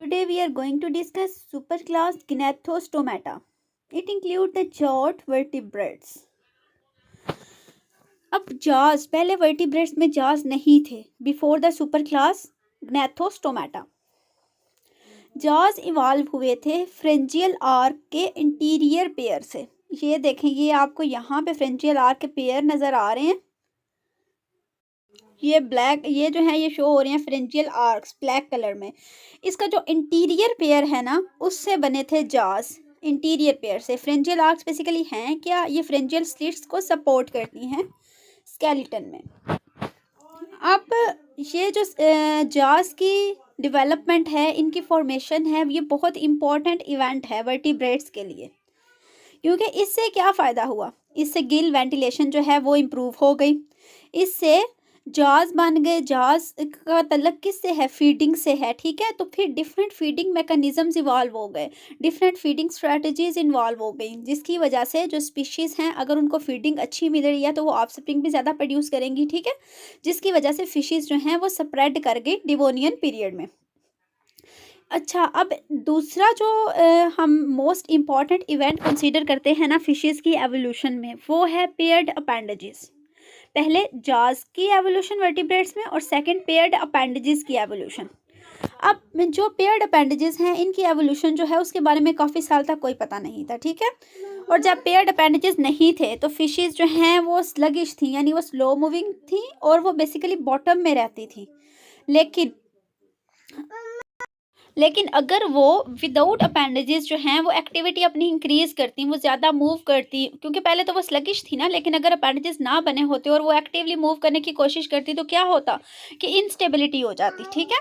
Today we are going to discuss superclass Gnathostomata. It includes the jawed vertebrates. अब jaws पहले vertebrates में jaws नहीं थे before the superclass Gnathostomata. jaws evolve हुए थे pharyngeal arc के इंटीरियर पेयर से. ये देखें, ये आपको यहाँ पे pharyngeal arc के पेयर नज़र आ रहे हैं. ये ब्लैक, ये जो है ये शो हो रहे हैं फ्रेंजियल आर्क्स ब्लैक कलर में. इसका जो इंटीरियर पेयर है ना, उससे बने थे जास. इंटीरियर पेयर से फ्रेंजियल आर्क्स बेसिकली हैं क्या, ये फ्रेंजियल स्लिट्स को सपोर्ट करती हैं स्केलेटन में. अब ये जो जास की डेवलपमेंट है, इनकी फॉर्मेशन है, ये बहुत इंपॉर्टेंट इवेंट है वर्टिब्रेट्स के लिए. क्योंकि इससे क्या फ़ायदा हुआ, इससे गिल वेंटिलेशन जो है वो इम्प्रूव हो गई. इससे जाज बन गए. जाज का तल्लक किससे है, फीडिंग से है. ठीक है, तो फिर डिफरेंट फीडिंग मैकेनिज्म्स इवॉल्व हो गए, डिफरेंट फीडिंग स्ट्रेटजीज इन्वॉल्व हो गई, जिसकी वजह से जो स्पीशीज़ हैं अगर उनको फीडिंग अच्छी मिल रही है तो वो ऑफस्प्रिंग भी ज़्यादा प्रोड्यूस करेंगी. ठीक है, जिसकी वजह से फिशेज़ जो हैं वो स्प्रेड कर गई डिवोनियन पीरियड में. अच्छा, अब दूसरा जो हम मोस्ट इम्पॉर्टेंट इवेंट कंसीडर करते हैं ना फिशेज़ की एवोल्यूशन में, वो है पेयर्ड अपेंडेजेस. पहले जाज की एवोल्यूशन वर्टिब्रेट्स में और सेकंड पेयर्ड अपेंडेजेस की एवोल्यूशन. अब जो पेयर्ड अपेंडेजेस हैं, इनकी एवोल्यूशन जो है उसके बारे में काफ़ी साल तक कोई पता नहीं था. ठीक है, और जब पेयर्ड अपेंडेजेस नहीं थे तो फिशेज़ जो हैं वो स्लगिश थी, यानी वो स्लो मूविंग थी और वो बेसिकली बॉटम में रहती थी. लेकिन अगर वो विदाउट अपेंडेजेस जो हैं वो एक्टिविटी अपनी इंक्रीज़ करती, वो ज़्यादा मूव करती, क्योंकि पहले तो वो स्लगिश थी ना. लेकिन अगर अपेंडेजेस ना बने होते और वो एक्टिवली मूव करने की कोशिश करती तो क्या होता कि इंस्टेबिलिटी हो जाती. ठीक है,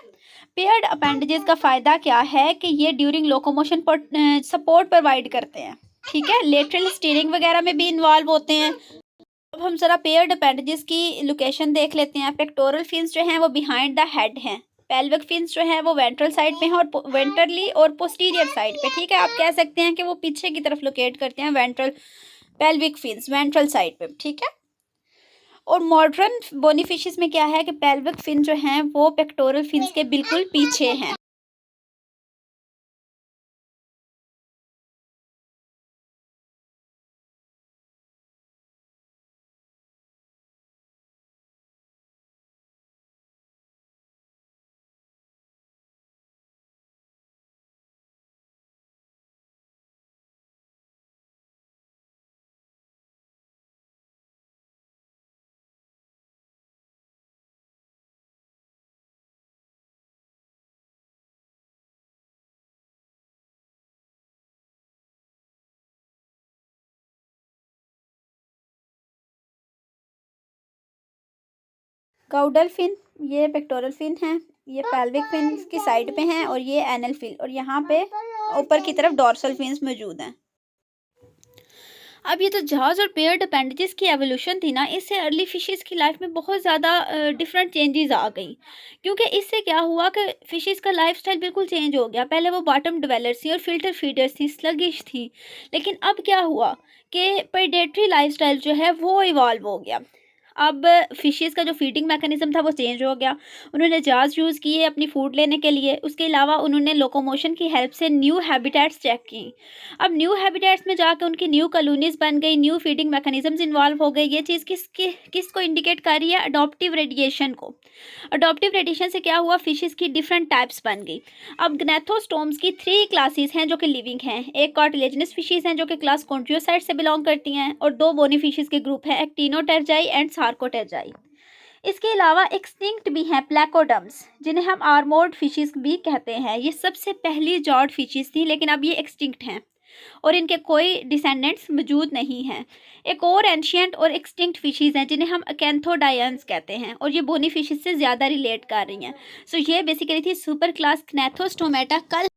पेयर्ड अपेंडेजेस का फ़ायदा क्या है कि ये ड्यूरिंग लोकोमोशन पर सपोर्ट प्रोवाइड करते हैं. ठीक है, लेटरल स्टीयरिंग वगैरह में भी इन्वॉल्व होते हैं. अब हम ज़रा पेयर्ड अपेंडेजेस की लोकेशन देख लेते हैं. पेक्टोरल फिन्स जो हैं वो बिहाइंड द हेड हैं. पेल्विक फिन्स जो है वो वेंट्रल साइड पे हैं और वेंट्रली और पोस्टीरियर साइड पे. ठीक है, आप कह सकते हैं कि वो पीछे की तरफ लोकेट करते हैं ventral pelvic fins ventral side पे. ठीक है, और मॉडर्न बोनीफिशेस में क्या है कि पेल्विक फिन जो हैं वो पेक्टोरल फिन्स के बिल्कुल पीछे हैं. काउडल फिन, ये पेक्टोरल फिन है, ये पेल्विक फिन की साइड पे हैं और ये एनल फिन, और यहाँ पे ऊपर की तरफ डॉर्सल फिन्स मौजूद हैं. अब ये तो जहाज और पेयर्ड अपेंडेजेस की एवोल्यूशन थी ना, इससे अर्ली फिशेस की लाइफ में बहुत ज़्यादा डिफरेंट चेंजेस आ गई. क्योंकि इससे क्या हुआ कि फिशेस का लाइफस्टाइल बिल्कुल चेंज हो गया. पहले वो बॉटम डिवेलर्स थी और फिल्टर फीडर्स थी, स्लगिश थी. लेकिन अब क्या हुआ कि प्रेडेटरी लाइफस्टाइल जो है वो इवॉल्व हो गया. अब फिशेस का जो फीडिंग मैकेनिज्म था वो चेंज हो गया. उन्होंने जहाज यूज़ किए अपनी फूड लेने के लिए. उसके अलावा उन्होंने लोकोमोशन की हेल्प से न्यू हैबिटेट्स चेक की. अब न्यू हैबिटेट्स में जाकर उनकी न्यू कॉलोनीज बन गई, न्यू फीडिंग मैकेनिज्म्स इन्वॉल्व हो गए. ये चीज़ किसको इंडिकेट कर रही है, अडॉप्टिव रेडिएशन को. अडॉप्टिव रेडिएशन से क्या हुआ, फिशेस की डिफरेंट टाइप्स बन गई. अब ग्नेथोस्टोम्स की 3 क्लासेस हैं जो कि लिविंग हैं. एक कार्टिलेजिनस फिशेस हैं जो कि क्लास कॉन्ट्रियोसाइट से बिलोंग करती हैं, और 2 बोनी फिशेस के ग्रुप हैं, एक्टिनोटेरजाई एंड सार्कोटेरजाई. इसके अलावा एक्सटिंक्ट भी हैं प्लैकोडम्स, जिन्हें हम आर्मोर्ड फिशेस भी कहते हैं. ये सबसे पहली जॉर्ड फिशेस थी, लेकिन अब ये एक्सटिंक्ट हैं और इनके कोई डिसेंडेंट्स मौजूद नहीं हैं. एक और एंशियंट और एक्सटिंक्ट फिशेस हैं जिन्हें हम अकेंथोडायंस कहते हैं, और ये बोनी फिशेस से ज़्यादा रिलेट कर रही हैं. सो ये बेसिकली थी सुपर क्लास ग्नेथोस्टोमेटा. कल